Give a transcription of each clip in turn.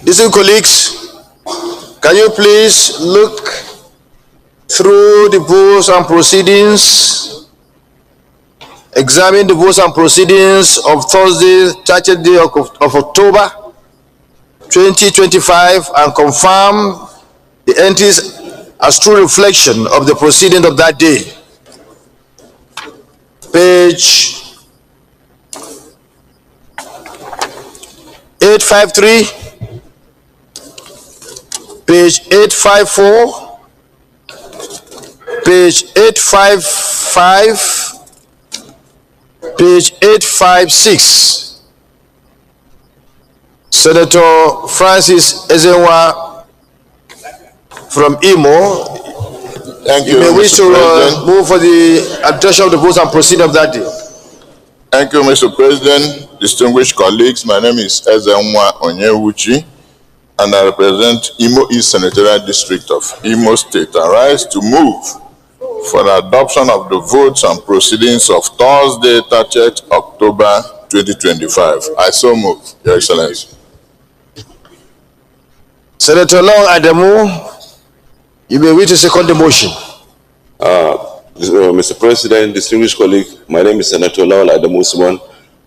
Distinguished colleagues, can you please look through the votes and proceedings, examine the votes and proceedings of Thursday, 30th day of October 2025 and confirm the entries as true reflection of the proceeding of that day. Page 853, page 854, page 855, page 856. Senator Francis Ezenwa from Imo. Thank you, You may wish Mr. to President. move for the adoption of the votes and proceed of that day. Thank you, Mr. President. Distinguished colleagues, my name is Ezenwa Onyewuchi, and I represent Imo East Senatorial District of Imo State. I rise to move for the adoption of the votes and proceedings of Thursday, 30th October 2025. I so move, Your Excellency. Senator Long Adamu, you may wish to second the motion. Mr. President, distinguished colleague, my name is Senator Lawal Adamu Usman.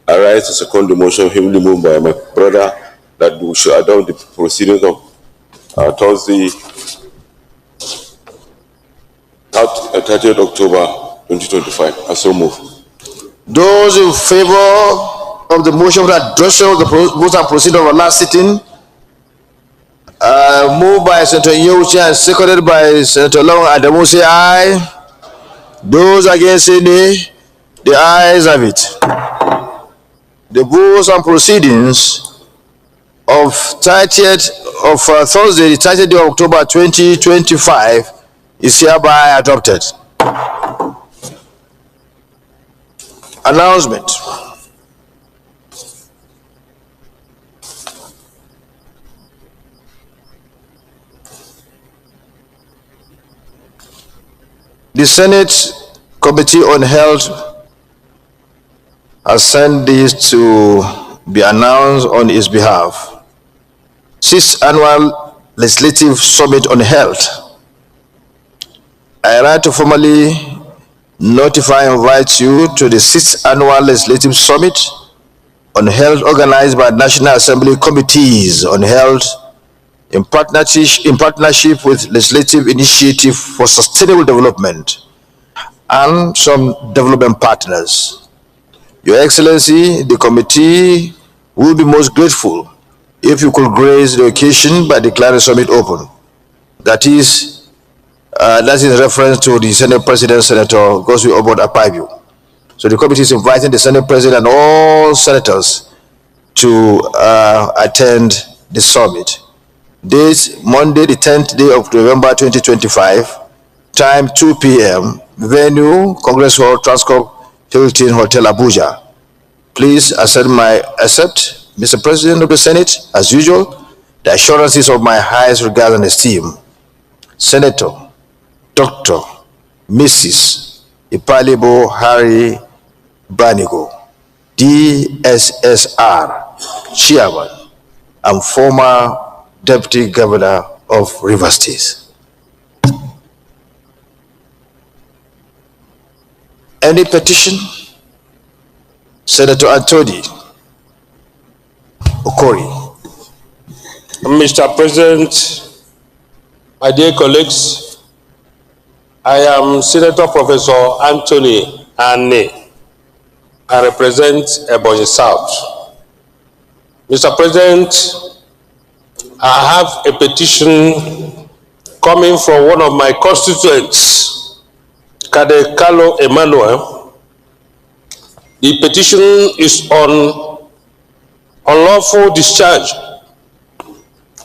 I rise to second the motion heavily moved by my brother that we should adopt the proceedings of Thursday, 30th October 2025. I so move. Those in favor of the motion for adoption of the votes and proceed of our last sitting, moved by Senator Onyewuchi and seconded by Senator Long Adamu, say aye. Those against say nay. The ayes have it. The votes and proceedings of 30th of Thursday, the 30th day of October 2025 is hereby adopted. Announcement. The Senate Committee on Health has sent this to be announced on its behalf. 6th Annual Legislative Summit on Health. I write to formally notify and invite you to the 6th Annual Legislative Summit on Health organized by National Assembly Committees on Health in partnership with Legislative Initiative for Sustainable Development and some development partners. Your Excellency, the committee will be most grateful if you could grace the occasion by declaring the summit open. That is reference to the Senate President, Senator Goswi Obod Akpabio. So the committee is inviting the Senate President and all senators to attend the summit. Date, Monday, the 10th day of November 2025, time 2 p.m., venue, Congress Hall, Transcorp Hilton Hotel, Abuja. Please accept, Mr. President of the Senate, as usual, the assurances of my highest regard and esteem. Senator, Dr. Mrs. Ipalibo Harry Banigo, DSSR, Chairman and former Deputy Governor of Rivers State. Any petition? Senator Anthony Okori. Mr. President, my dear colleagues, I am Senator Professor Anthony Ane. I represent Ebonyi South. Mr. President, I have a petition coming from one of my constituents, Cadet Carlo Emmanuel. The petition is on unlawful discharge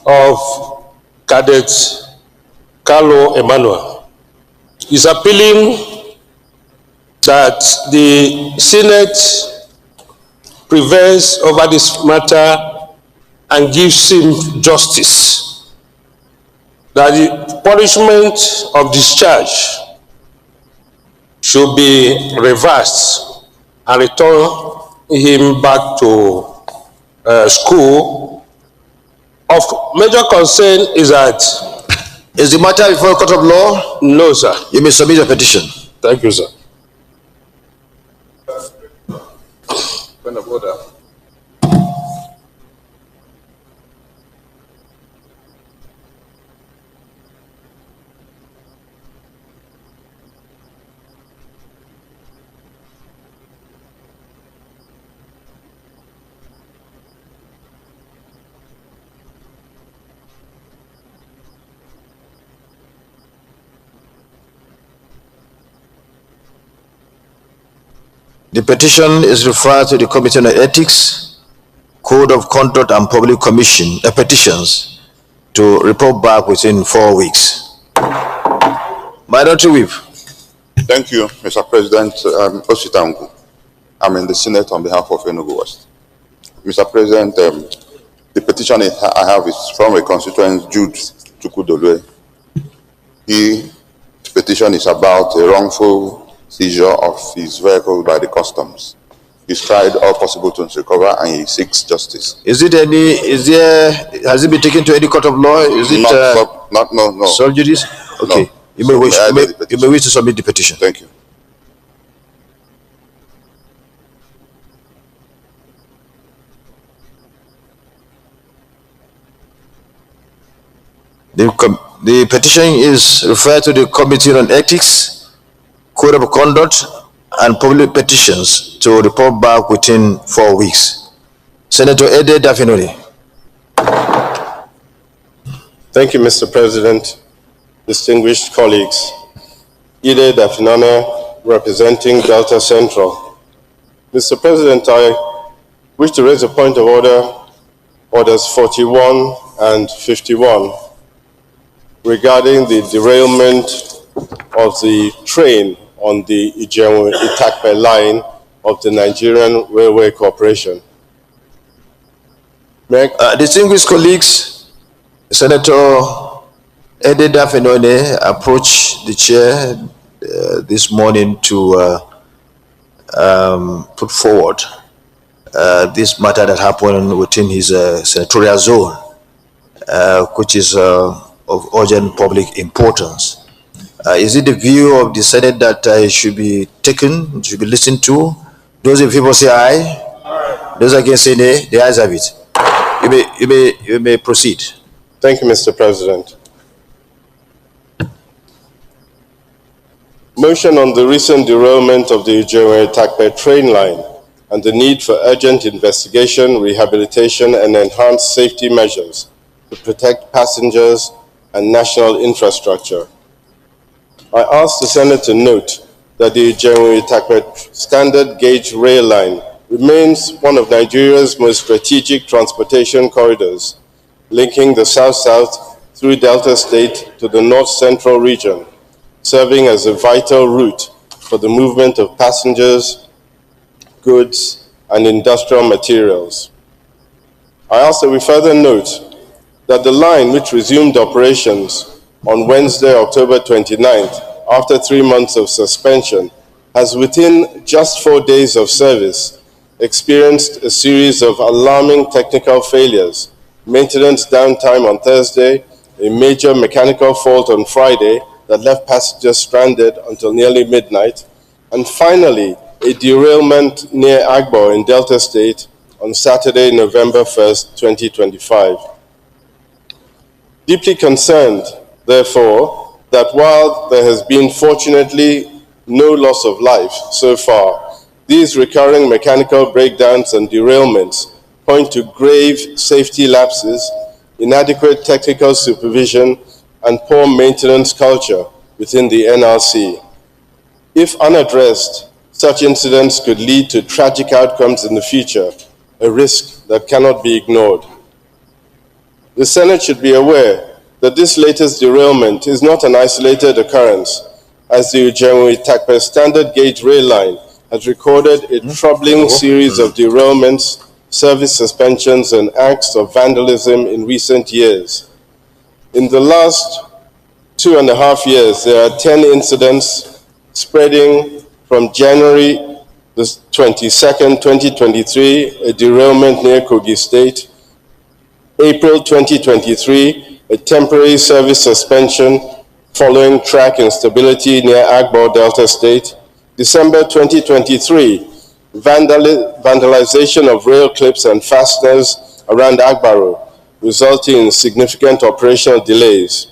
of Cadet Carlo Emmanuel. Is appealing that the Senate prevails over this matter and gives him justice. That the punishment of discharge should be reversed and return him back to school of major concern is that... Is the matter before a court of law? No, sir. You may submit your petition. Thank you, sir. Point of order. The petition is referred to the Committee on Ethics, Code of Conduct and Public Commission petitions to report back within 4 weeks. Minority Whip. Thank you, Mr. President. Ositangu. I'm in the Senate on behalf of Enugu West. Mr. President, the petition I have is from a constituent, Jude Chukudolwe. His petition is about a wrongful seizure of his vehicle by the customs. He's tried all possible to recover and he seeks justice. Has it been taken to any court of law? Is it no. Sole judice? Okay. No. You may wish to submit the petition. Thank you. The petition is referred to the Committee on Ethics, Code of Conduct and Public Petitions to report back within 4 weeks. Senator Ede Dafinori. Thank you, Mr. President. Distinguished colleagues. Ede Dafinori, representing Delta Central. Mr. President, I wish to raise a point of order, orders 41 and 51, regarding the derailment of the train on the Ijewu-Itakpe line of the Nigerian Railway Corporation. Distinguished colleagues, Senator Ede Dafinori approached the chair this morning to put forward this matter that happened within his senatorial zone, which is of urgent public importance. Is it the view of the Senate that it should be taken, should be listened to? Those in favor say aye. Aye. Those against say nay. The ayes have it. You may proceed. Thank you, Mr. President. Motion on the recent derailment of the Ijewu-Itakpe train line and the need for urgent investigation, rehabilitation, and enhanced safety measures to protect passengers and national infrastructure. I ask the Senate to note that the Ijewu-Itakpe standard gauge rail line remains one of Nigeria's most strategic transportation corridors, linking the South-South through Delta State to the North-Central region, serving as a vital route for the movement of passengers, goods, and industrial materials. I ask that we further note that the line, which resumed operations on Wednesday, October 29th, after 3 months of suspension, has within just 4 days of service experienced a series of alarming technical failures, maintenance downtime on Thursday, a major mechanical fault on Friday that left passengers stranded until nearly midnight, and finally, a derailment near Agbo in Delta State on Saturday, November 1st, 2025. Deeply concerned, therefore, that while there has been fortunately no loss of life so far, these recurring mechanical breakdowns and derailments point to grave safety lapses, inadequate technical supervision, and poor maintenance culture within the NRC. If unaddressed, such incidents could lead to tragic outcomes in the future, a risk that cannot be ignored. The Senate should be aware that this latest derailment is not an isolated occurrence, as the Ijewu-Itakpe standard gauge rail line has recorded a troubling series of derailments, service suspensions, and acts of vandalism in recent years. In the last 2.5 years, there are 10 incidents spreading from January the 22nd, 2023, a derailment near Kogi State, April 2023, a temporary service suspension following track instability near Agbo, Delta State. December 2023, vandalization of rail clips and fasteners around Agbaro, resulting in significant operational delays.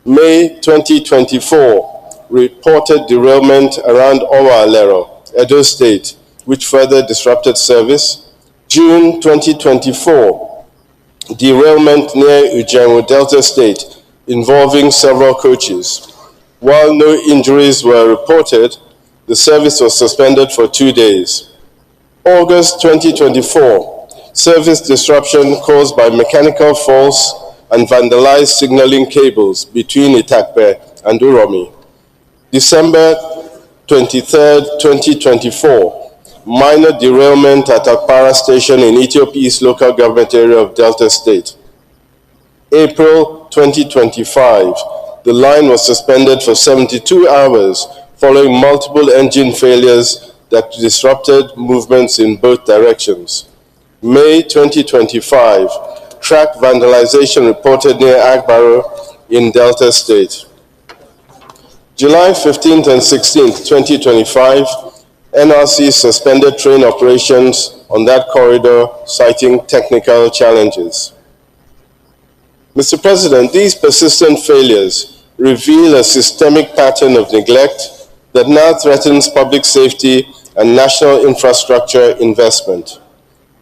May 2024, reported derailment around Owa-Alero, Edo State, which further disrupted service. June 2024, derailment near Ujenwu, Delta State, involving several coaches. While no injuries were reported, the service was suspended for 2 days. August 2024, service disruption caused by mechanical faults and vandalized signaling cables between Itakpe and Uromi. December 23, 2024, minor derailment at Akpara Station in Ethiopia East Local Government Area of Delta State. April 2025, the line was suspended for 72 hours following multiple engine failures that disrupted movements in both directions. May 2025, track vandalization reported near Agbaro in Delta State. July 15th and 16th, 2025, NRC suspended train operations on that corridor, citing technical challenges. Mr. President, these persistent failures reveal a systemic pattern of neglect that now threatens public safety and national infrastructure investment.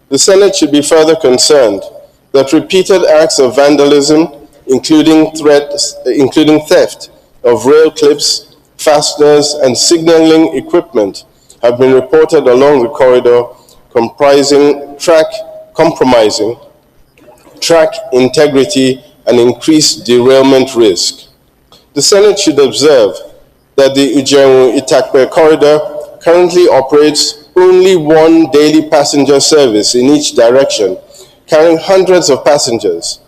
The Senate should be further concerned that repeated acts of vandalism, including theft of rail clips, fasteners, and signaling equipment, have been reported along the corridor, compromising track integrity and increased derailment risk. The Senate should observe that the Ujenwu-Itakpe corridor currently operates only one daily passenger service in each direction, carrying hundreds of passengers.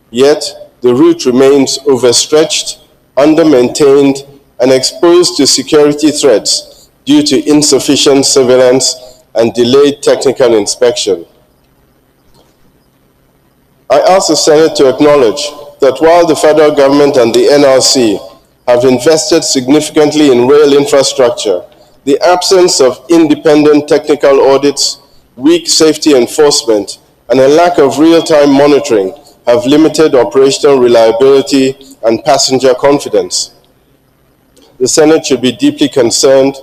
Yet, the route remains overstretched, under-maintained, and exposed to security threats due to insufficient surveillance and delayed technical inspection. I ask the Senate to acknowledge that while the federal government and the NRC have invested significantly in rail infrastructure, the absence of independent technical audits, weak safety enforcement, and a lack of real-time monitoring have limited operational reliability and passenger confidence. The Senate should be deeply concerned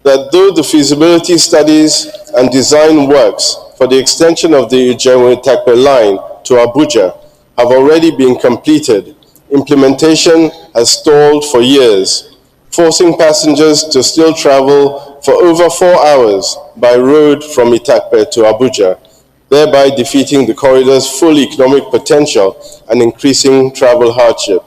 that though the feasibility studies and design works for the extension of the Ujenwu-Itakpe line to Abuja have already been completed, implementation has stalled for years, forcing passengers to still travel for over 4 hours by road from Itakpe to Abuja, thereby defeating the corridor's full economic potential and increasing travel hardship.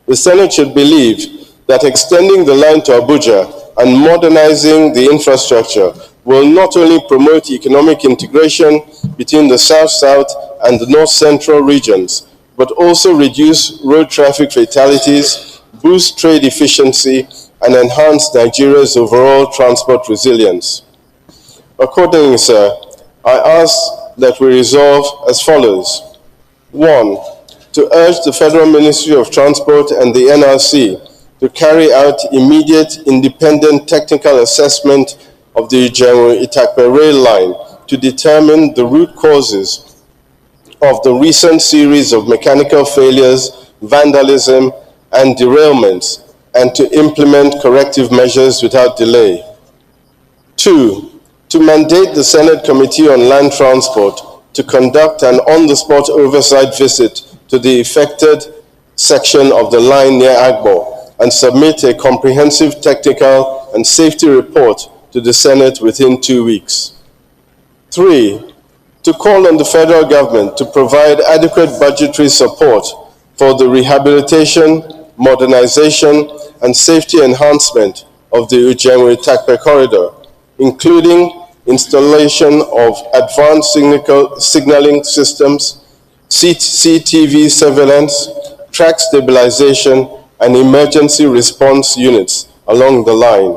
The Senate should believe that extending the line to Abuja and modernizing the infrastructure will not only promote economic integration between the South-South and the North-Central regions, but also reduce road traffic fatalities, boost trade efficiency, and enhance Nigeria's overall transport resilience. Accordingly, sir, I ask that we resolve as follows. 1, to urge the Federal Ministry of Transport and the NRC to carry out immediate independent technical assessment of the Ujenwu-Itakpe rail line to determine the root causes of the recent series of mechanical failures, vandalism, and derailments, and to implement corrective measures without delay. 2, to mandate the Senate Committee on Land Transport to conduct an on-the-spot oversight visit to the affected section of the line near Agbo and submit a comprehensive technical and safety report to the Senate within 2 weeks. 3, to call on the federal government to provide adequate budgetary support for the rehabilitation, modernization, and safety enhancement of the Ujenwu-Itakpe corridor, including installation of advanced signaling systems, CCTV surveillance, track stabilization, and emergency response units along the line.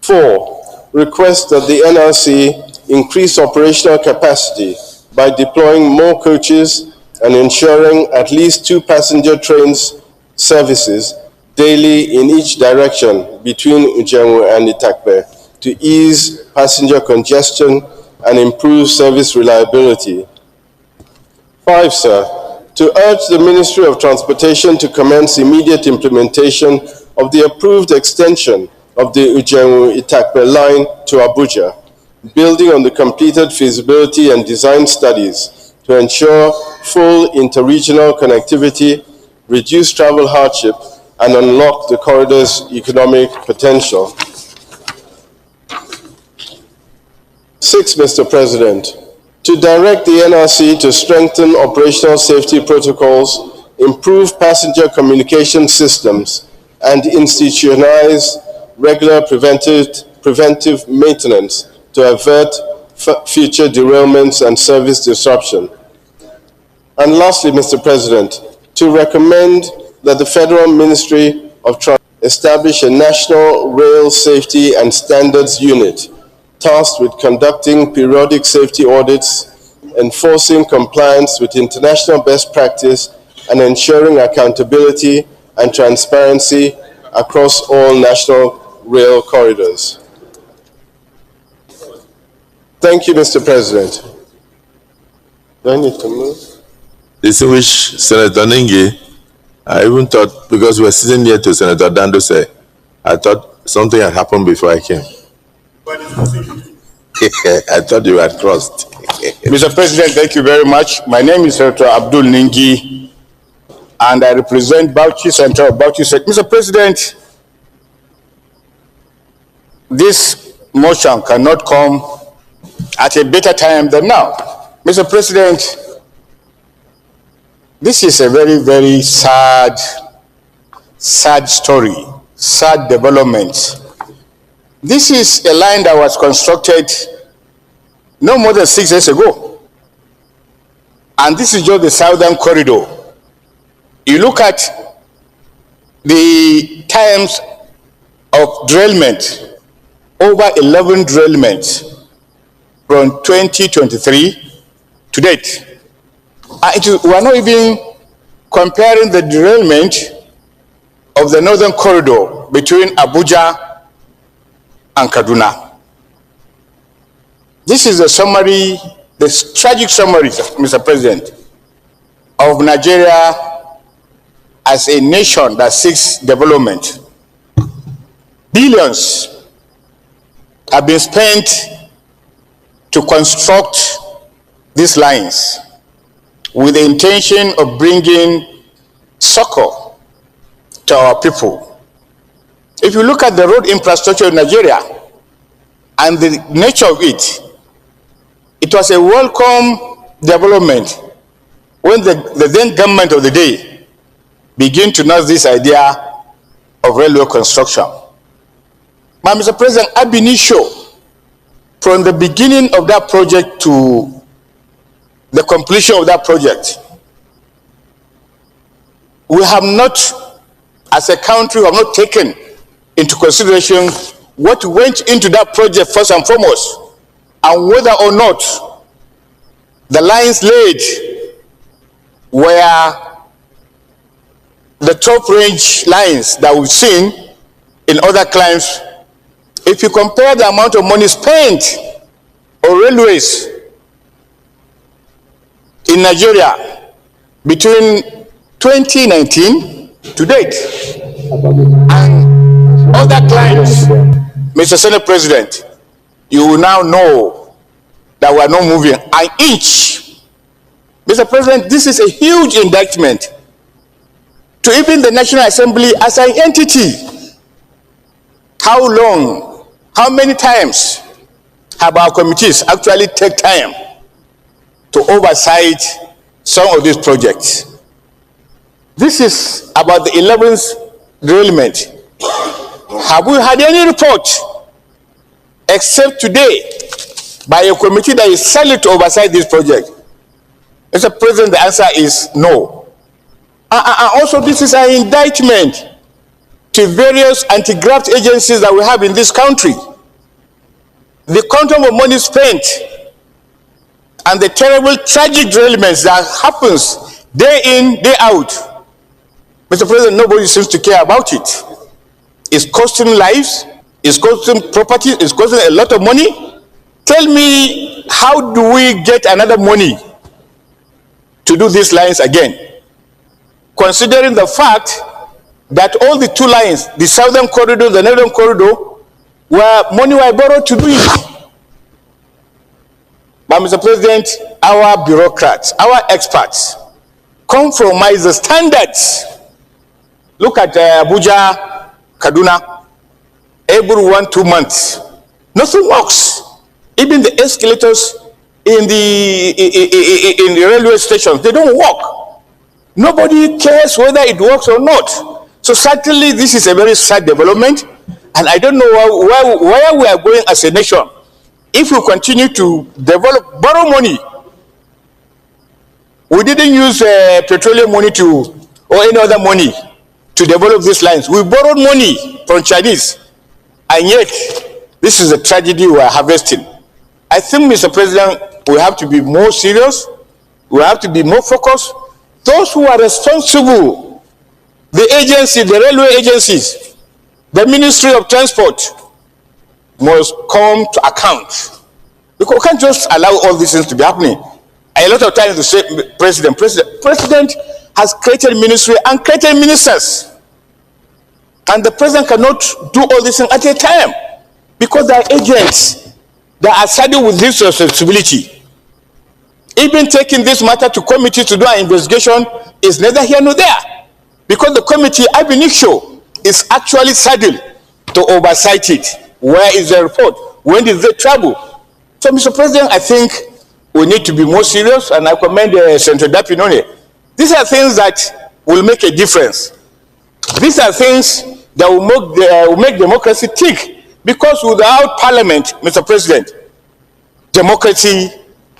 4, request that the NRC increase operational capacity by deploying more coaches and ensuring at least 2 passenger trains services daily in each direction between Ujemu and Itakpe to ease passenger congestion and improve service reliability. 5, sir, to urge the Ministry of Transportation to commence immediate implementation of the approved extension of the Ujemu-Itakpe line to Abuja, building on the completed feasibility and design studies to ensure full interregional connectivity, reduce travel hardship, and unlock the corridor's economic potential. 6, Mr. President, to direct the NRC to strengthen operational safety protocols, improve passenger communication systems, and institutionalize regular preventive maintenance to avert future derailments and service disruption. And lastly, Mr. President, to recommend that the Federal Ministry of Transport establish a National Rail Safety and Standards Unit tasked with conducting periodic safety audits, enforcing compliance with international best practice, and ensuring accountability and transparency across all national rail corridors. Thank you, Mr. President. Do I need to move? Distinguished Senator Ningi, I even thought, because we were sitting near to Senator Dando say, I thought something had happened before I came. I thought you had crossed. Mr. President, thank you very much. My name is Senator Abdul Ningi, and I represent Bauchi Central, Bauchi State. Mr. President, this motion cannot come at a better time than now. Mr. President, this is a very, very sad story, sad development. This is a line that was constructed no more than 6 years ago. And this is just the southern corridor. You look at the times of derailment, over 11 derailments from 2023 to date. We are not even comparing the derailment of the northern corridor between Abuja and Kaduna. This is the summary, the tragic summary, Mr. President, of Nigeria as a nation that seeks development. Billions have been spent to construct these lines with the intention of bringing succor to our people. If you look at the road infrastructure in Nigeria and the nature of it, it was a welcome development when the then government of the day began to nurse this idea of railway construction. But Mr. President, ab initio, from the beginning of that project to the completion of that project, we have not, as a country, we have not taken into consideration what went into that project first and foremost, and whether or not the lines laid were the top range lines that we've seen in other climes. If you compare the amount of money spent on railways in Nigeria between 2019 to date and other climes, Mr. Senate President, you will now know that we are not moving an inch. Mr. President, this is a huge indictment to even the National Assembly as an entity. How long, how many times have our committees actually take time to oversight some of these projects? This is about the 11th derailment. Have we had any report except today by a committee that is solely to oversight this project? Mr. President, the answer is no. Also, this is an indictment to various anti-graft agencies that we have in this country. The quantum of money spent and the terrible tragic derailments that happens day in, day out, Mr. President, nobody seems to care about it. It's costing lives, it's costing property, it's costing a lot of money. Tell me, how do we get another money to do these lines again? Considering the fact that all the two lines, the southern corridor, the northern corridor, money were borrowed to do it. But Mr. President, our bureaucrats, our experts compromise the standards. Look at Abuja, Kaduna, every 1-2 months. Nothing works. Even the escalators in the railway stations, they don't work. Nobody cares whether it works or not. So certainly this is a very sad development, and I don't know where we are going as a nation. If we continue to borrow money, we didn't use petroleum money or any other money to develop these lines. We borrowed money from Chinese, and yet this is a tragedy we are harvesting. I think, Mr. President, we have to be more serious. We have to be more focused. Those who are responsible, the agencies, the railway agencies, the Ministry of Transport, must come to account. Because we can't just allow all these things to be happening. A lot of times they say, President has created ministry and created ministers. And the president cannot do all these things at a time, because there are agents that are saddled with this responsibility. Even taking this matter to committee to do an investigation is neither here nor there, because the committee, ab initio, is actually saddled to oversight it. Where is the report? When did they travel? So, Mr. President, I think we need to be more serious, and I commend Senator Dapinone. These are things that will make a difference. These are things that will make democracy tick. Because without parliament, Mr. President, democracy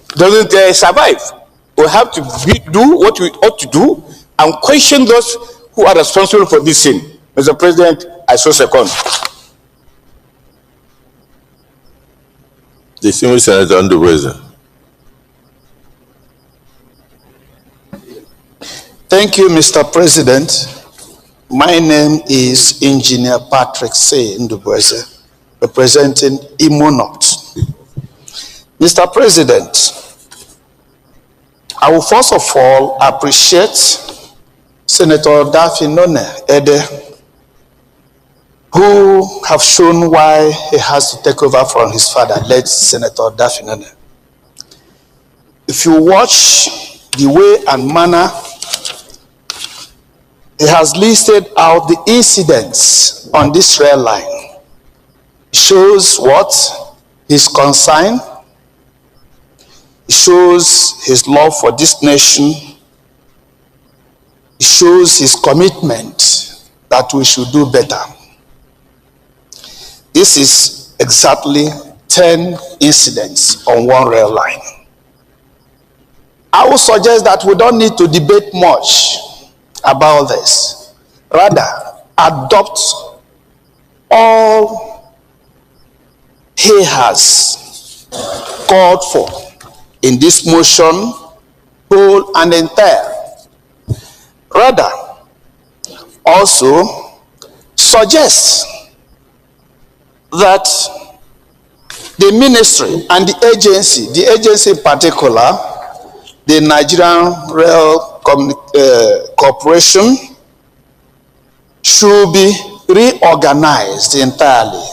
doesn't survive. We have to do what we ought to do and question those who are responsible for this sin. Mr. President, I so second. Distinguished Senator Ndubweze. Thank you, Mr. President. My name is Engineer Patrick C. Ndubweze, representing Imo North. Mr. President, I will first of all appreciate Senator Dafinone Ede, who have shown why he has to take over from his father, late Senator Dafinone. If you watch the way and manner he has listed out the incidents on this rail line, it shows what his concern, it shows his love for this nation, it shows his commitment that we should do better. This is exactly 10 incidents on one rail line. I would suggest that we don't need to debate much about this. Rather, adopt all he has called for in this motion, whole and entire. Rather, also suggest that the ministry and the agency in particular, the Nigerian Rail Corporation, should be reorganized entirely.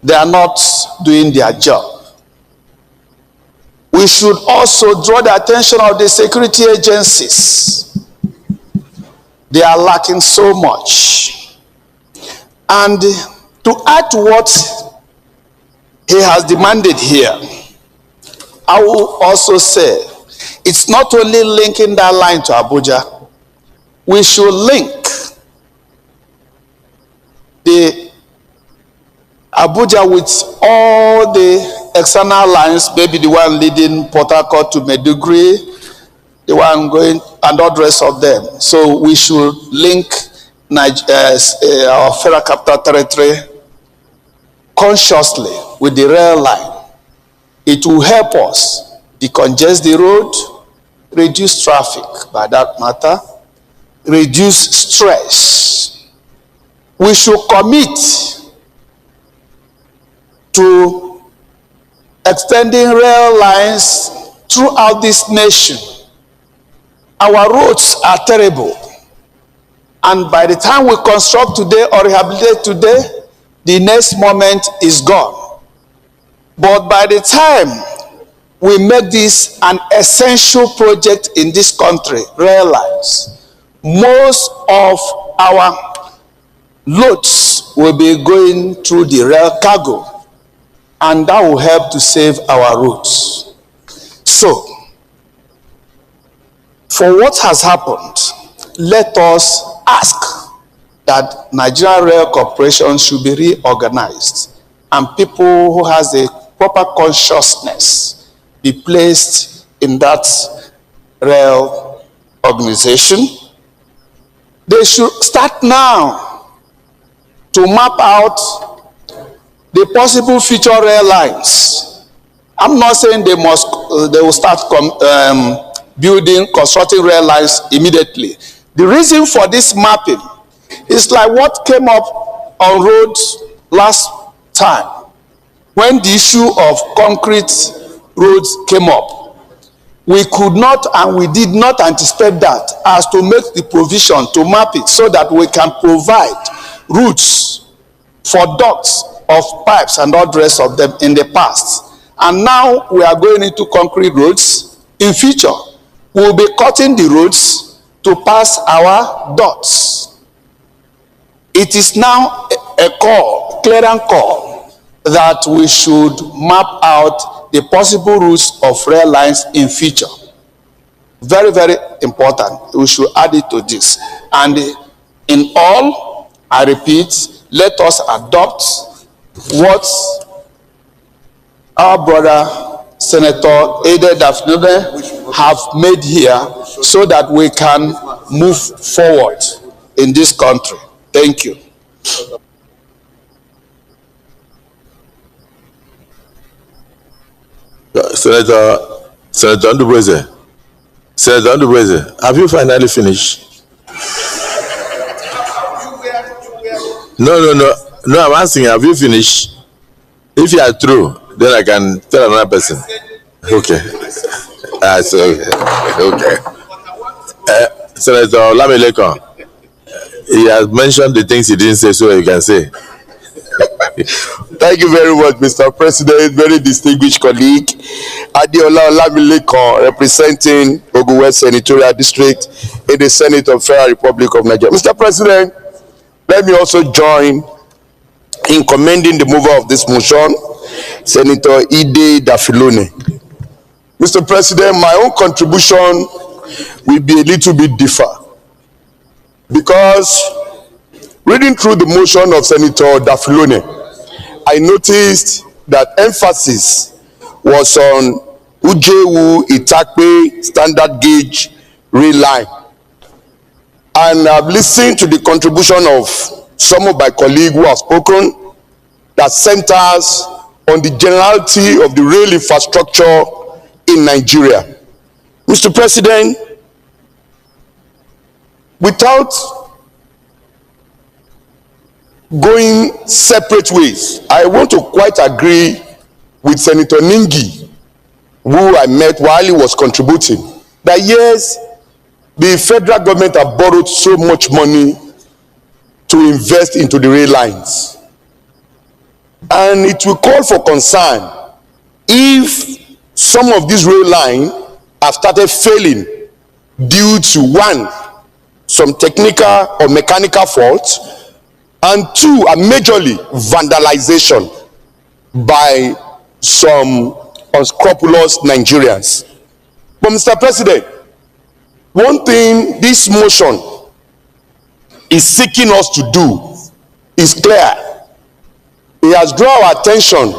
They are not doing their job. We should also draw the attention of the security agencies. They are lacking so much. And to add to what he has demanded here, I will also say, it's not only linking that line to Abuja. We should link the Abuja with all the external lines, maybe the one leading Port Harcourt to Maiduguri, the one going, and all the rest of them. So we should link our Federal Capital Territory consciously with the rail line. It will help us decongest the road, reduce traffic by that matter, reduce stress. We should commit to extending rail lines throughout this nation. Our roads are terrible, and by the time we construct today or rehabilitate today, the next moment is gone. But by the time we make this an essential project in this country, rail lines, most of our loads will be going through the rail cargo, and that will help to save our roads. So, for what has happened, let us ask that Nigerian Rail Corporation should be reorganized, and people who has a proper consciousness be placed in that rail organization. They should start now to map out the possible future rail lines. I'm not saying they will start constructing rail lines immediately. The reason for this mapping is like what came up on roads last time when the issue of concrete roads came up. We could not and we did not anticipate that as to make the provision to map it so that we can provide routes for ducts of pipes and all the rest of them in the past. And now we are going into concrete roads. In future, we will be cutting the roads to pass our ducts. It is now a clear call that we should map out the possible routes of rail lines in future. Very, very important. We should add it to this. And in all, I repeat, let us adopt what our brother Senator Ede Dafnode have made here so that we can move forward in this country. Thank you. Senator Ndubweze, have you finally finished? No, I'm asking, have you finished? If you are through, then I can tell another person. Okay. Okay. Senator Lamilekon, he has mentioned the things he didn't say, so you can say. Thank you very much, Mr. President. Very distinguished colleague, Adeola Lamilekon, representing Ogun West Senatorial District in the Senate of Federal Republic of Nigeria. Mr. President, let me also join in commending the mover of this motion, Senator Ide Dafilone. Mr. President, my own contribution will be a little bit different, because reading through the motion of Senator Dafilone, I noticed that emphasis was on Ujewu Itakpe standard gauge rail line. And I've listened to the contribution of some of my colleagues who have spoken that centers on the generality of the rail infrastructure in Nigeria. Mr. President, without going separate ways, I want to quite agree with Senator Ningi, who I met while he was contributing, that yes, the federal government have borrowed so much money to invest into the rail lines, and it will call for concern if some of these rail lines have started failing due to one, some technical or mechanical faults, and two, a majorly vandalization by some unscrupulous Nigerians. But Mr. President, one thing this motion is seeking us to do is clear. It has drawn our attention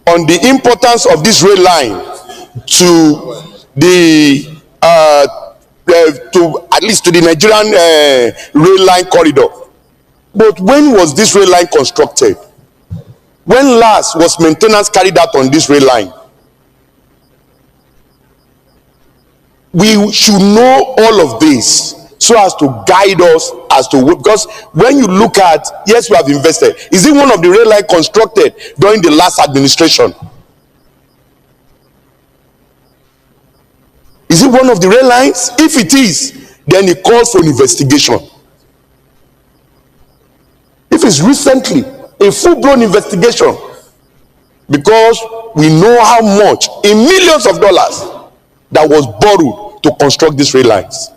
on the importance of this rail line to the at least to the Nigerian rail line corridor. But when was this rail line constructed? When last was maintenance carried out on this rail line? we should know all of this so as to guide us as to, because when you look at, yes, we have invested. Is it one of the rail line constructed during the last administration? Is it one of the rail lines? If it is, then it calls for an investigation. If it's recently, a full-blown investigation, because we know how much, in millions of dollars, that was borrowed to construct these rail lines.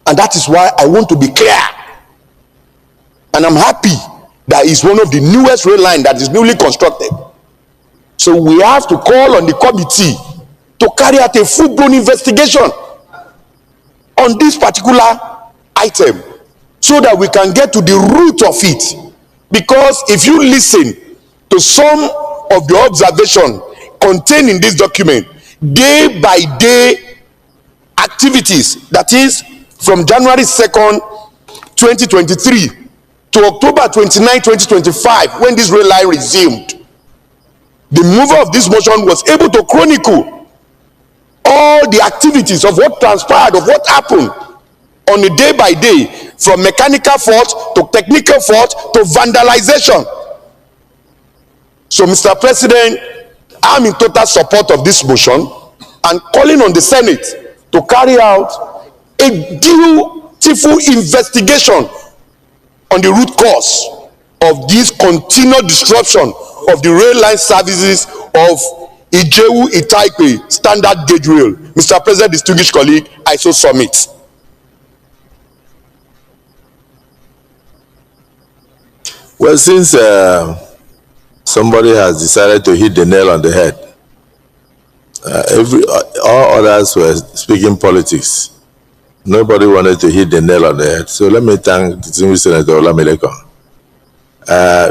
And that is why I want to be clear. And I'm happy that it's one of the newest rail line that is newly constructed. So we have to call on the committee to carry out a full-blown investigation on this particular item so that we can get to the root of it. Because if you listen to some of the observation contained in this document, day by day activities, that is from January 2nd, 2023 to October 29, 2025, when this rail line resumed, the mover of this motion was able to chronicle all the activities of what transpired, of what happened on a day by day, from mechanical fault to technical fault to vandalization. So, Mr. President, I'm in total support of this motion and calling on the Senate to carry out a dutiful investigation on the root cause of this continued disruption of the rail line services of Ijewu-Itaipe standard gauge rail. Mr. President, distinguished colleague, I so submit. Well, since somebody has decided to hit the nail on the head, all others were speaking politics. Nobody wanted to hit the nail on the head. So let me thank distinguished Senator Olamilekon.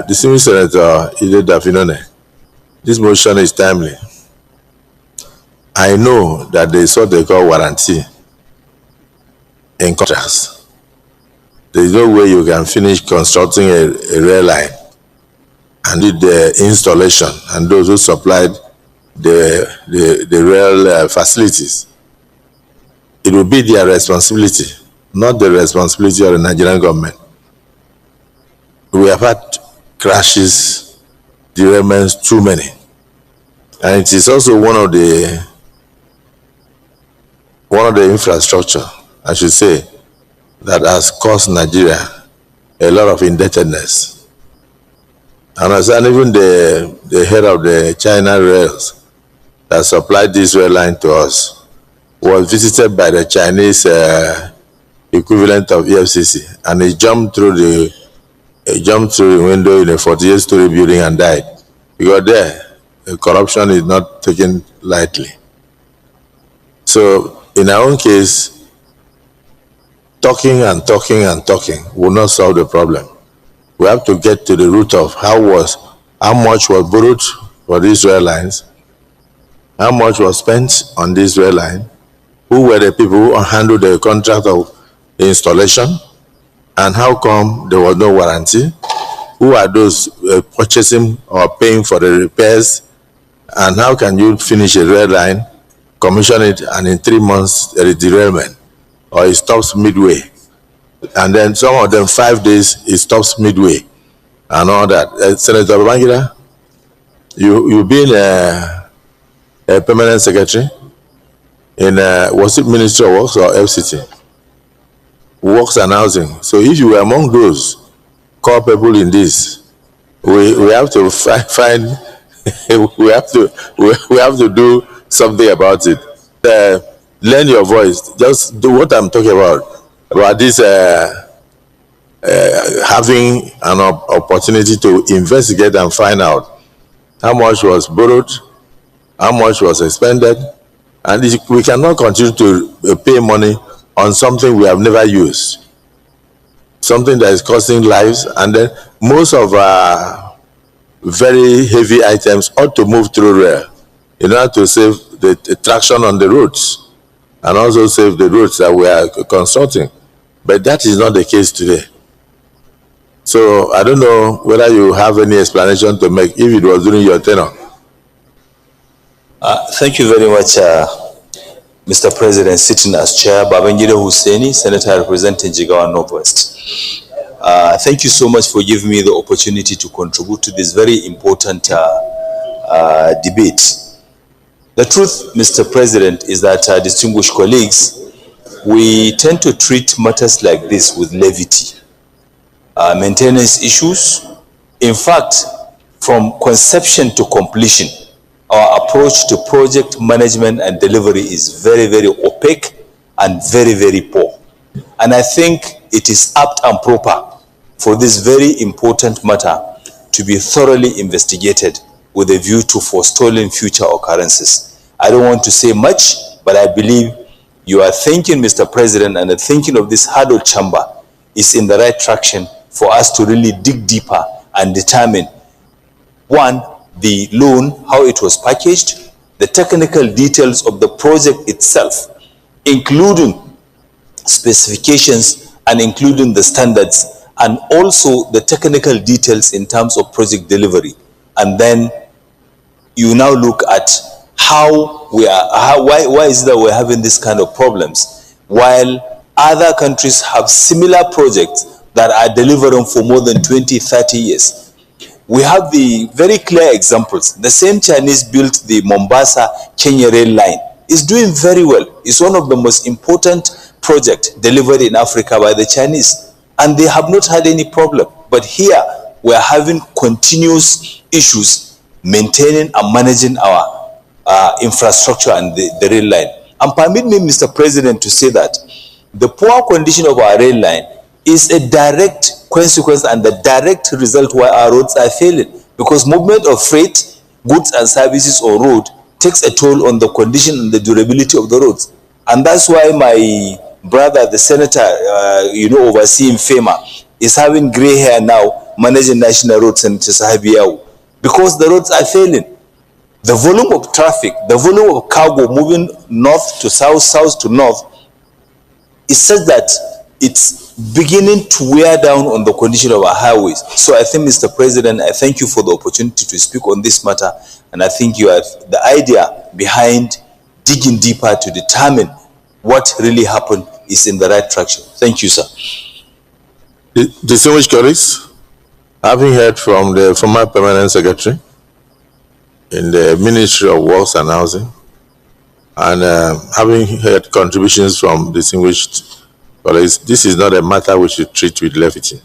Distinguished Senator Ide Dafinone, this motion is timely. I know that there is what they call warranty in contracts. There is no way you can finish constructing a rail line and did the installation and those who supplied the rail facilities. It will be their responsibility, not the responsibility of the Nigerian government. We have had crashes, derailments, too many. And it is also one of the infrastructure, I should say, that has caused Nigeria a lot of indebtedness. And as even the head of the China Rails that supplied this rail line to us was visited by the Chinese equivalent of EFCC, and he jumped through the window in a 48-story building and died. Because there, the corruption is not taken lightly. So in our own case, talking and talking and talking will not solve the problem. We have to get to the root of how much was borrowed for these rail lines, how much was spent on this rail line, who were the people who handled the contract of installation, and how come there was no warranty, who are those purchasing or paying for the repairs, and how can you finish a rail line, commission it, and in 3 months there is derailment, or it stops midway. And then some of them 5 days, it stops midway, and all that. Senator Babangida, you've been a permanent secretary in, was it Ministry of Works or FCT? Works and Housing. So if you were among those culpable in this, we have to find, we have to do something about it. Lend your voice. Just do what I'm talking about this having an opportunity to investigate and find out how much was borrowed, how much was expended, and we cannot continue to pay money on something we have never used, something that is costing lives, and then most of our very heavy items ought to move through rail in order to save the traction on the roads and also save the roads that we are constructing. But that is not the case today. So I don't know whether you have any explanation to make if it was during your tenure. Thank you very much, Mr. President, sitting as chair, Babangida Husseini, Senator representing Jigawa Northwest. Thank you so much for giving me the opportunity to contribute to this very important debate. The truth, Mr. President, is that distinguished colleagues, we tend to treat matters like this with levity. Maintenance issues, in fact, from conception to completion, our approach to project management and delivery is very, very opaque and very, very poor. And I think it is apt and proper for this very important matter to be thoroughly investigated with a view to forestalling future occurrences. I don't want to say much, but I believe you are thinking, Mr. President, and the thinking of this huddled chamber is in the right traction for us to really dig deeper and determine, one, the loan, how it was packaged, the technical details of the project itself, including specifications and including the standards, and also the technical details in terms of project delivery. And then you now look at how we are, why is it that we're having this kind of problems while other countries have similar projects that are delivering for more than 20, 30 years. We have the very clear examples. The same Chinese built the Mombasa-Kenya rail line. It's doing very well. It's one of the most important projects delivered in Africa by the Chinese. And they have not had any problem. But here, we are having continuous issues maintaining and managing our infrastructure and the rail line. And permit me, Mr. President, to say that the poor condition of our rail line is a direct consequence and the direct result why our roads are failing. Because movement of freight, goods and services on road takes a toll on the condition and the durability of the roads. And that's why my brother, the senator, overseeing FEMA, is having gray hair now, managing national roads, Senator Sahabiyahu, because the roads are failing. The volume of traffic, the volume of cargo moving north to south, south to north, is such that it's beginning to wear down on the condition of our highways. So I think, Mr. President, I thank you for the opportunity to speak on this matter. And I think you have the idea behind digging deeper to determine what really happened is in the right traction. Thank you, sir. Distinguished colleagues, having heard from the former permanent secretary in the Ministry of Works and Housing, and having heard contributions from distinguished colleagues, this is not a matter we should treat with levity.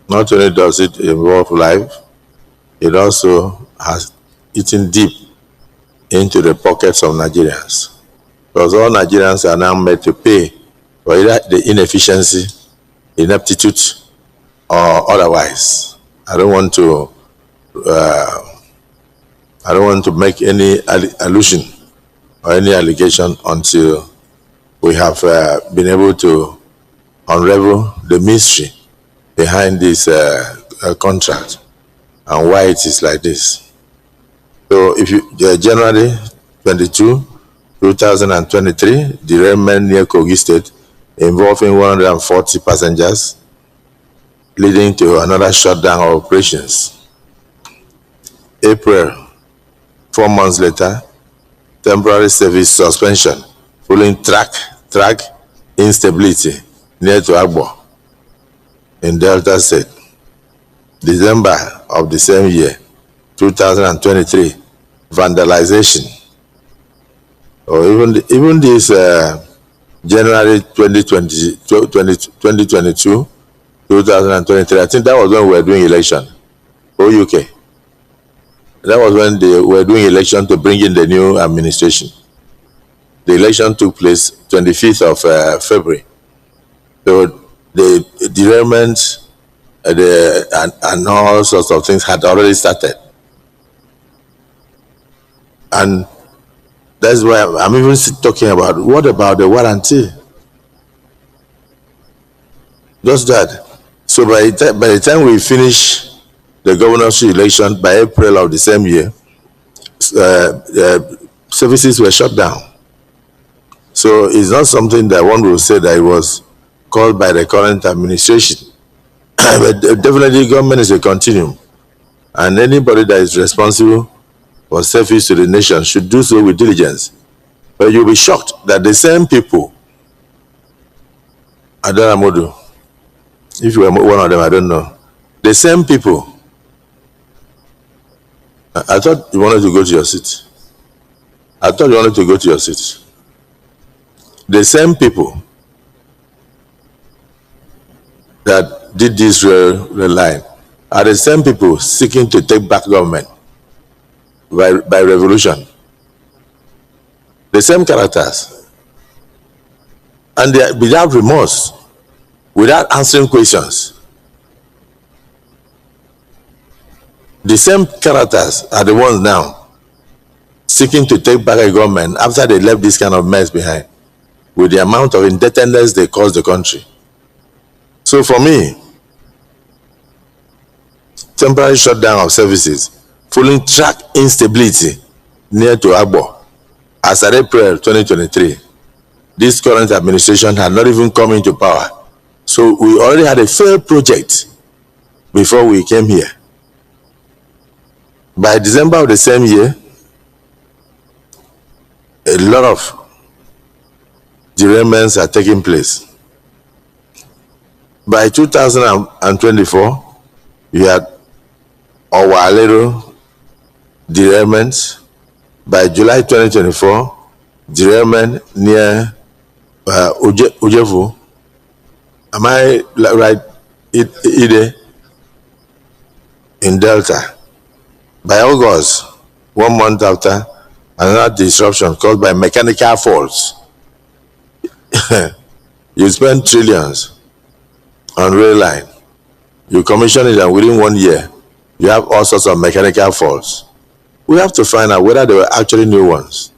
Not only does it involve life, it also has eaten deep into the pockets of Nigerians. Because all Nigerians are now made to pay for either the inefficiency, ineptitude, or otherwise. I don't want to make any allusion or any allegation until we have been able to unravel the mystery behind this contract and why it is like this. So if you January 22, 2023, derailment near Kogi State involving 140 passengers, leading to another shutdown of operations. April, 4 months later, temporary service suspension following track instability near to Agbo in Delta State. December of the same year, 2023, vandalization. Or even this January 2022, 2023, I think that was when we were doing election, UK. That was when they were doing election to bring in the new administration. The election took place 25th of February. So the derailment and all sorts of things had already started. And that's why I'm even talking about, what about the warranty? Just that. So by the time we finish the governorship election, by April of the same year, services were shut down. So it's not something that one will say that it was called by the current administration. But definitely government is a continuum. And anybody that is responsible for service to the nation should do so with diligence. But you'll be shocked that the same people, Adaramodu, if you were one of them, I don't know, the same people, I thought you wanted to go to your seat. I thought you wanted to go to your seat. The same people that did this rail line are the same people seeking to take back government by revolution. The same characters. And they are without remorse, without answering questions. The same characters are the ones now seeking to take back a government after they left this kind of mess behind, with the amount of indebtedness they caused the country. So for me, temporary shutdown of services, following track instability near to Agbo, as at April 2023, this current administration had not even come into power. So we already had a failed project before we came here. By December of the same year, a lot of derailments are taking place. By 2024, you had our little derailments. By July 2024, derailment near Ujefu. Am I right? Ide in Delta. By August, 1 month after, another disruption caused by mechanical faults. You spend trillions on rail line. You commission it, and within 1 year, you have all sorts of mechanical faults. We have to find out whether they were actually new ones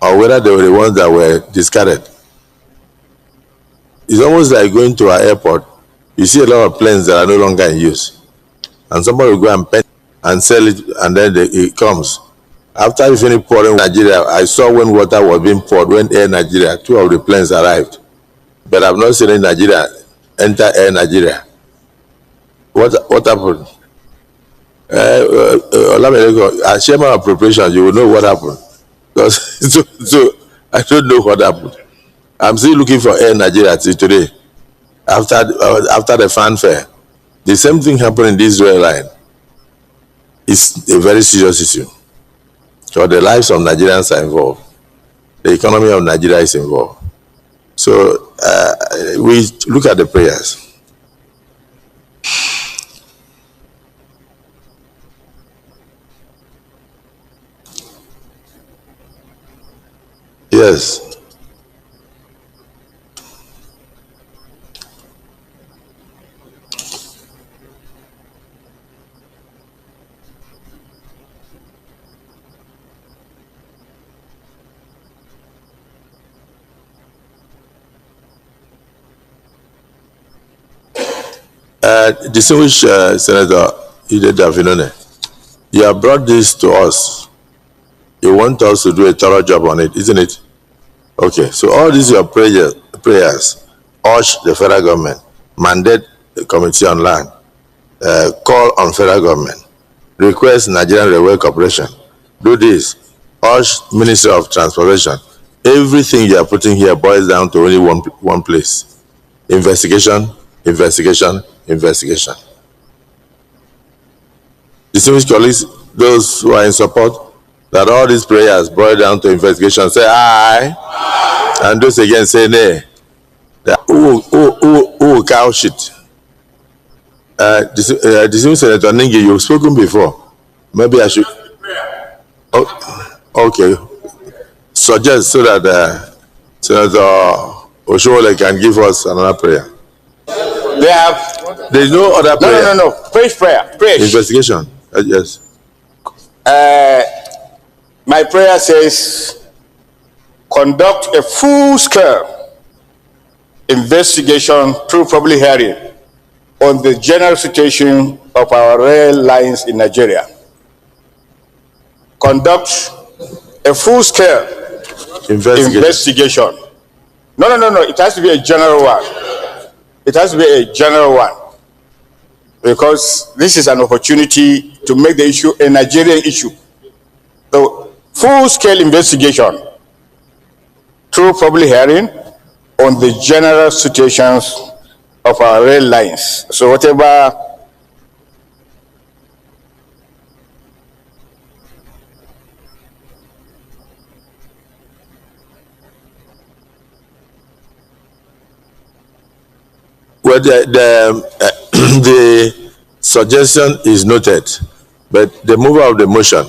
or whether they were the ones that were discarded. It's almost like going to an airport. You see a lot of planes that are no longer in use, and somebody will go and pay and sell it, and then it comes. After you finish pouring Nigeria, I saw when water was being poured, when Air Nigeria, 2 of the planes arrived. But I've not seen Nigeria enter Air Nigeria. What happened? As chairman of appropriations, you will know what happened. Because so I don't know what happened. I'm still looking for Air Nigeria till today. After the fanfare, the same thing happened in this rail line. It's a very serious issue. So the lives of Nigerians are involved. The economy of Nigeria is involved. So we look at the prayers. Yes. Distinguished Senator Ide Davinone, you have brought this to us. You want us to do a thorough job on it, isn't it? Okay, so all these your prayers urge the federal government, mandate the Committee on Land, call on federal government, request Nigerian Railway Corporation, do this, urge Ministry of Transportation. Everything you are putting here boils down to only one place: investigation, investigation, investigation. Distinguished colleagues, those who are in support that all these prayers boil down to investigation, say aye. Aye. And those again say nay. Who cow shit? Distinguished Senator Ningi, you've spoken before. Maybe I should. Oh, okay. Suggest so that Senator Oshowole can give us another prayer. They have. There is no other prayer. No. Praise prayer. Praise. Investigation. Yes. My prayer says, conduct a full-scale investigation through public hearing on the general situation of our rail lines in Nigeria. Conduct a full-scale investigation. No. It has to be a general one. It has to be a general one. Because this is an opportunity to make the issue a Nigerian issue. So full-scale investigation through public hearing on the general situations of our rail lines. So whatever Well, the suggestion is noted, but the mover of the motion,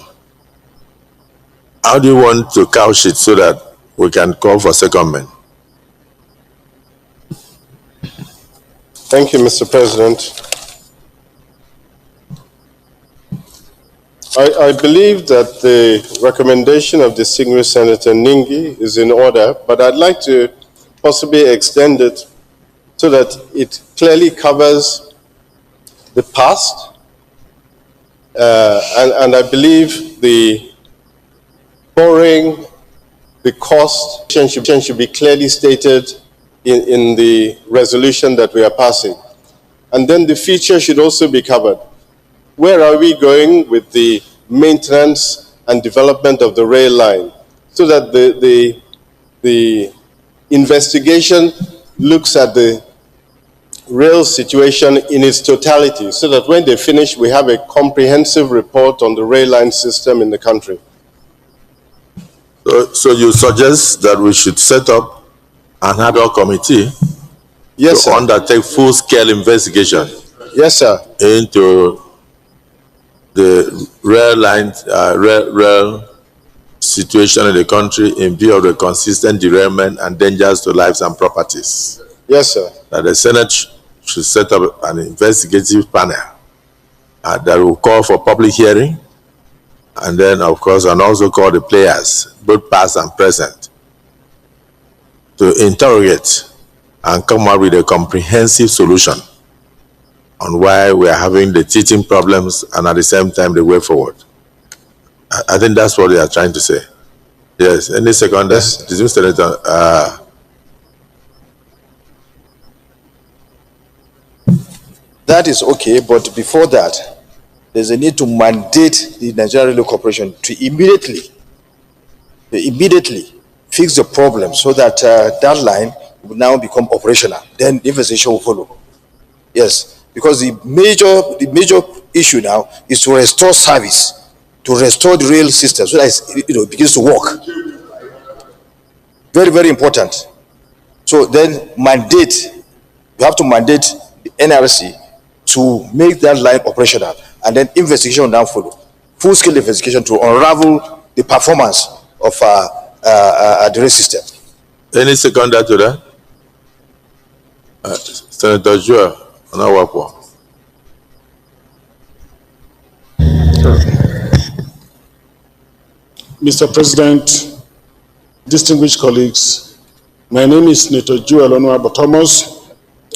how do you want to couch it so that we can call for secondment? Thank you, Mr. President. I believe that the recommendation of distinguished Senator Ningi is in order, but I'd like to possibly extend it so that it clearly covers the past, and I believe the borrowing, the cost should be clearly stated in the resolution that we are passing. And then the future should also be covered. Where are we going with the maintenance and development of the rail line, so that the investigation looks at the rail situation in its totality, so that when they finish, we have a comprehensive report on the rail line system in the country. So you suggest that we should set up an ad hoc committee Yes, to sir. undertake full-scale investigation Yes, sir. into the rail situation in the country in view of the consistent derailment and dangers to lives and properties. Yes, sir. That the Senate should set up an investigative panel that will call for public hearing, and then, of course, and also call the players, both past and present, to interrogate and come up with a comprehensive solution on why we are having the teething problems and at the same time the way forward. I think that's what they are trying to say. Yes, any second? Yes. Distinguished Senator, That is okay, but before that, there's a need to mandate the Nigerian Railway Corporation to immediately fix the problem so that that line will now become operational. Then the investigation will follow. Yes, because the major issue now is to restore service, to restore the rail system so that it begins to work. Very, very important. So then you have to mandate the NRC to make that line operational, and then investigation will now follow. Full-scale investigation to unravel the performance of the rail system. any seconder to that? Senator Joel Onawakwa. Mr. President, distinguished colleagues, my name is Senator Joel Onwabo Thomas.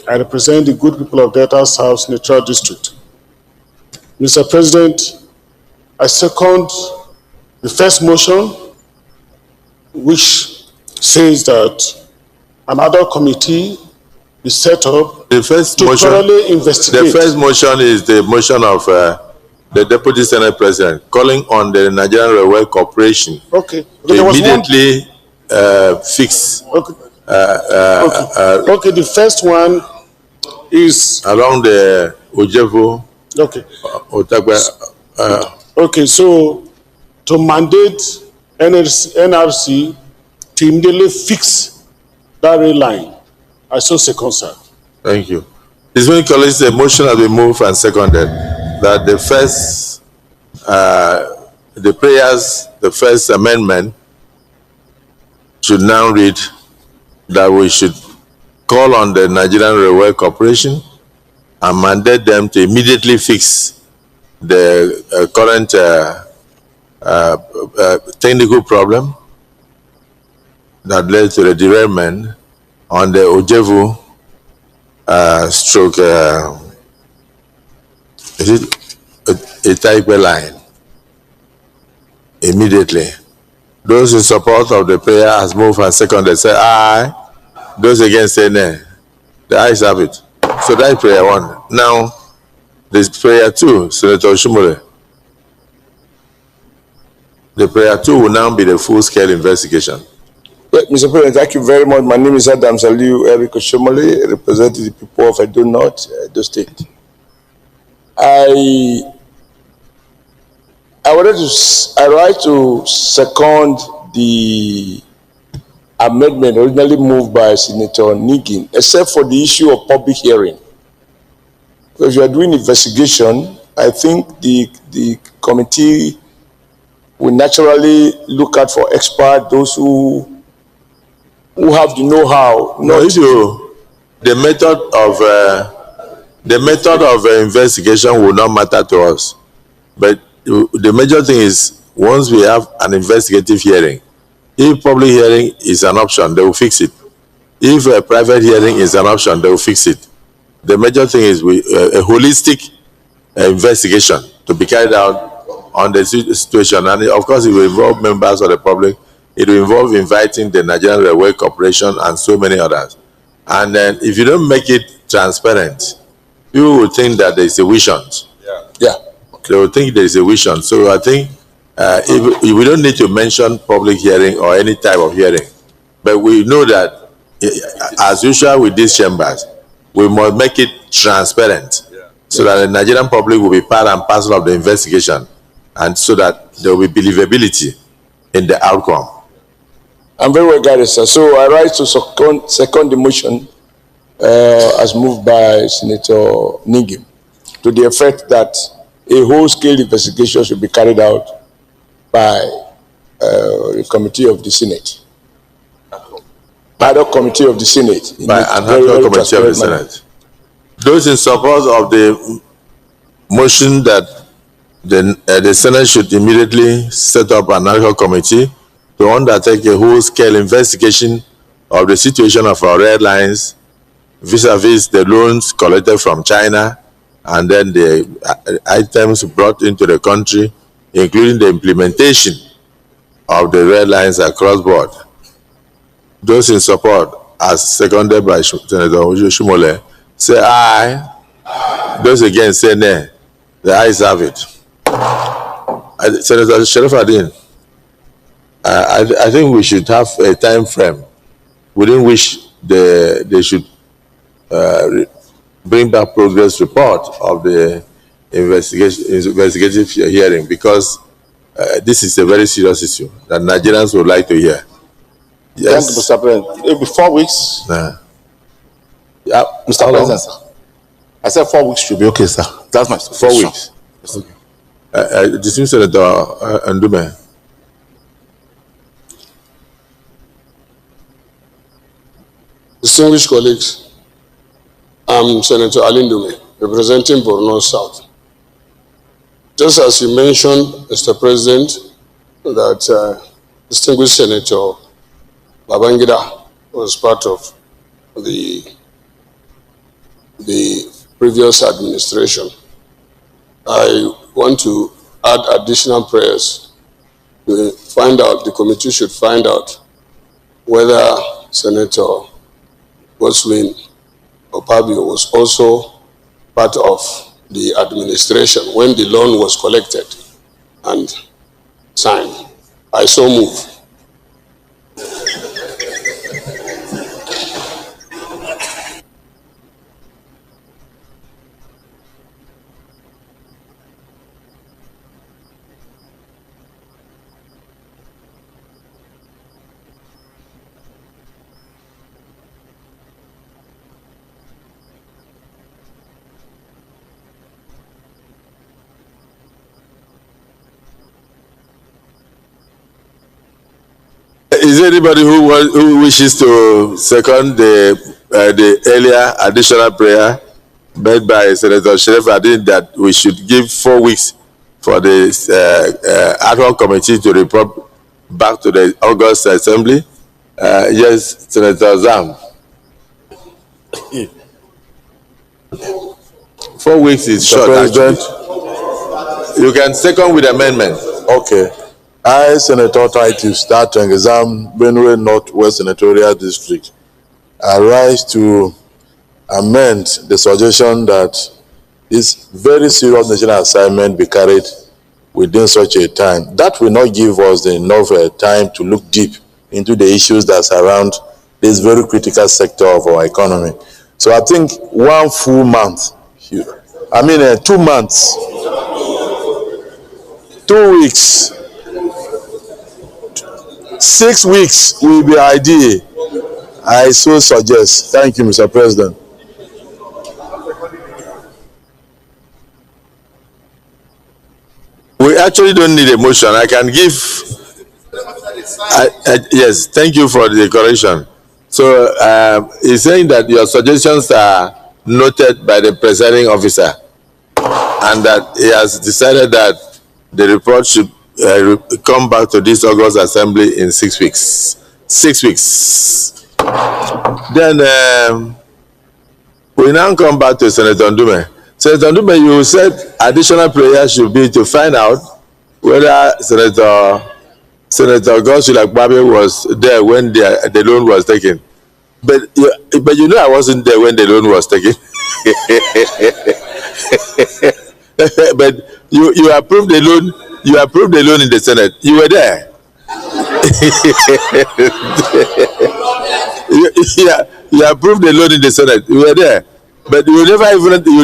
I represent the good people of Delta South Senatorial District. Mr. President, I second the first motion, which says that another committee is set up The first to motion, thoroughly investigate. the first motion is the motion of the Deputy Senate President calling on the Nigerian Railway Corporation Okay. to There was one. immediately fix Okay. Okay, the first one is, along the Ojevo, okay. Otagba, Okay, so to mandate NRC to immediately fix that rail line, I so second, sir. thank you. This one colleagues, the motion has been moved and seconded that the first, the first amendment should now read that we should call on the Nigerian Railway Corporation and mandate them to immediately fix the current technical problem that led to the derailment on the Ojevu stroke is it a type line immediately. Those in support of the prayer has moved and seconded say aye. Those against say nay. The ayes have it. So that is prayer one. Now there's prayer two, Senator Shumule. The prayer 2 will now be the full-scale investigation. Yeah, Mr. President, thank you very much. My name is Adam Saliu Eric Oshomole, representing the people of Edo North, Edo State. I like to second the amendment originally moved by Senator Nigin, except for the issue of public hearing. If you are doing investigation, I think the committee will naturally look out for experts, those who have the know-how. The method of investigation will not matter to us, but the major thing is once we have an investigative hearing, if public hearing is an option, they will fix it. If a private hearing is an option, they will fix it. The major thing is a holistic investigation to be carried out on the situation, and of course it will involve members of the public. It will involve inviting the Nigerian Railway Corporation and so many others. And then if you don't make it transparent, people will think that there is a wish hunt. Yeah. They will think there is a wish hunt. So I think if we don't need to mention public hearing or any type of hearing, but we know that as usual with these chambers, we must make it transparent so that the Nigerian public will be part and parcel of the investigation, and so that there will be believability in the outcome. I'm very well guided, sir. So I rise to second the motion as moved by Senator Nigim, to the effect that a whole-scale investigation should be carried out by the committee of the Senate. Ad hoc committee of the Senate. By an ad hoc committee of the Senate. Those in support of the motion that the Senate should immediately set up an ad hoc committee to undertake a whole-scale investigation of the situation of our airlines vis-a-vis the loans collected from China and then the items brought into the country, including the implementation of the red lines across board. Those in support, as seconded by Senator Shumole, say aye. Those against say nay. The ayes have it. Senator Sharifadin, I think we should have a time frame within which they should bring back progress report of the investigative hearing, because this is a very serious issue that Nigerians would like to hear. Yes. Thank you, Mr. President. It'll be 4 weeks. Yeah, Mr. President, sir. I said 4 weeks should be okay, sir. That's my 4 weeks. Okay. Distinguished Senator Ndume. Distinguished colleagues, I'm Senator Alindume, representing Borno South. Just as you mentioned, Mr. President, that distinguished Senator Babangida was part of the previous administration, I want to add additional prayers to find out, the committee should find out whether Senator Goswin Opabio was also part of the administration when the loan was collected and signed. I so move. Is there anybody who wishes to second the earlier additional prayer made by Senator Sharifadin that we should give 4 weeks for the ad hoc committee to report back to the August Assembly? Yes, Senator Zam. 4 weeks is short, President. You can second with amendment. Okay. I, Senator Titus Statengezam, Benue Northwest Senatorial District, I rise to amend the suggestion that this very serious national assignment be carried within such a time. That will not give us enough time to look deep into the issues that surround this very critical sector of our economy. So I think 1 full month, 2 months, 2 weeks, 6 weeks will be ideal. I so suggest. Thank you, Mr. President. We actually don't need a motion. I can give. Yes, thank you for the correction. So he's saying that your suggestions are noted by the presiding officer, and that he has decided that the report should come back to this August assembly in 6 weeks. 6 weeks. Then we now come back to Senator Ndume. Senator Ndume, you said additional prayer should be to find out whether Senator Godswill Akpabio was there when the loan was taken. But you know I wasn't there when the loan was taken. But you approved the loan. You approved the loan in the Senate. You were there. you approved the loan in the Senate. You were there. But you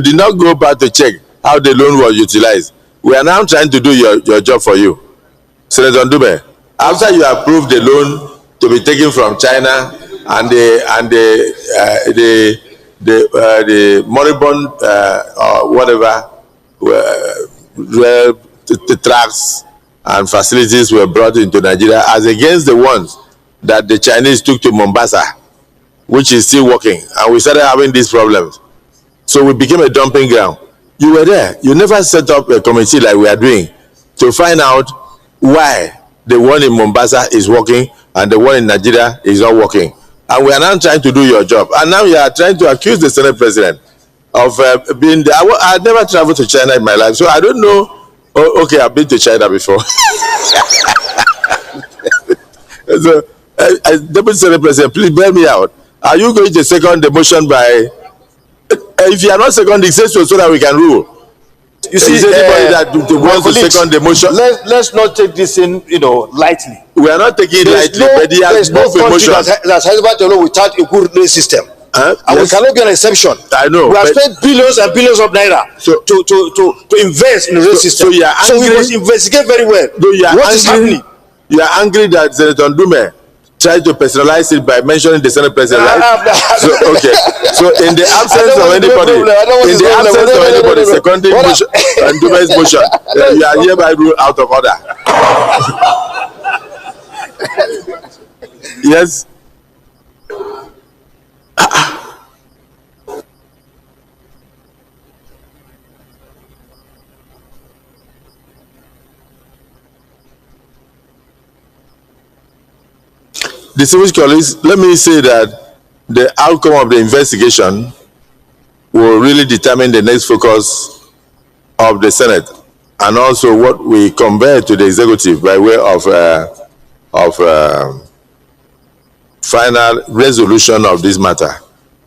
did not go back to check how the loan was utilized. We are now trying to do your job for you. Senator Ndume, after you approved the loan to be taken from China and the moribund or whatever, the tracks and facilities were brought into Nigeria as against the ones that the Chinese took to Mombasa, which is still working, and we started having these problems. So we became a dumping ground. You were there. You never set up a committee like we are doing to find out why the one in Mombasa is working and the one in Nigeria is not working. And we are now trying to do your job. And now you are trying to accuse the Senate President of being there. I never traveled to China in my life, so I don't know. Oh, okay, I've been to China before. So, Deputy Senate President, please bail me out. Are you going to second the motion by... if you are not seconding, say so that we can rule. You see, is anybody that wants to second the motion? Let's not take this in, lightly. We are not taking it lightly, but he has moved the motion. That's without a good rail system. And yes, we cannot be an exception. I know. We have spent billions and billions of naira to invest in the rail system. So you are angry. So we must investigate very well. What is happening? You are angry that Senator Ndume tried to personalize it by mentioning the Senate President, right? So okay. So in the absence of anybody, seconding motion and Ndume's motion, you are hereby ruled out of order. Yes. Distinguished colleagues, let me say that the outcome of the investigation will really determine the next focus of the Senate and also what we convey to the executive by way of final resolution of this matter.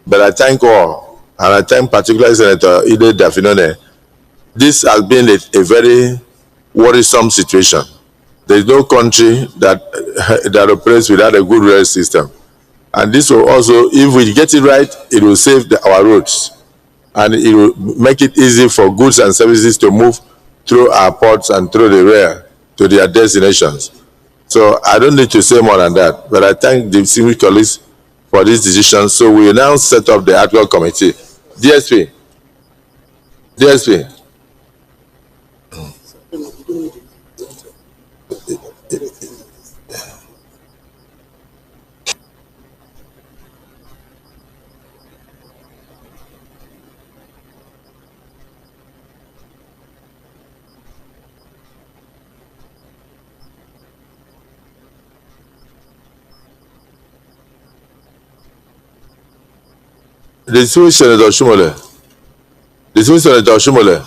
But I thank all, and I thank particularly Senator Ide Dafinone. This has been a very worrisome situation. There is no country that operates without a good rail system. And this will also, if we get it right, it will save our roads. And it will make it easy for goods and services to move through our ports and through the rail to their destinations. So I don't need to say more than that. But I thank the distinguished colleagues for this decision. So we will now set up the actual committee. DSP. The distinguished Senator Shumole. Distinguished Senator Shumole.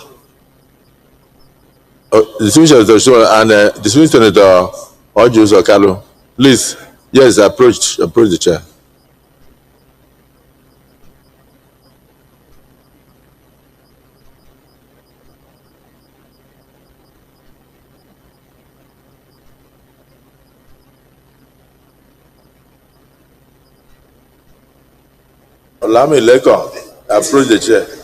Distinguished Senator Shumole and distinguished Senator Ojus Okalo. Please, yes, approach the chair. Olami Lekon, approach the chair.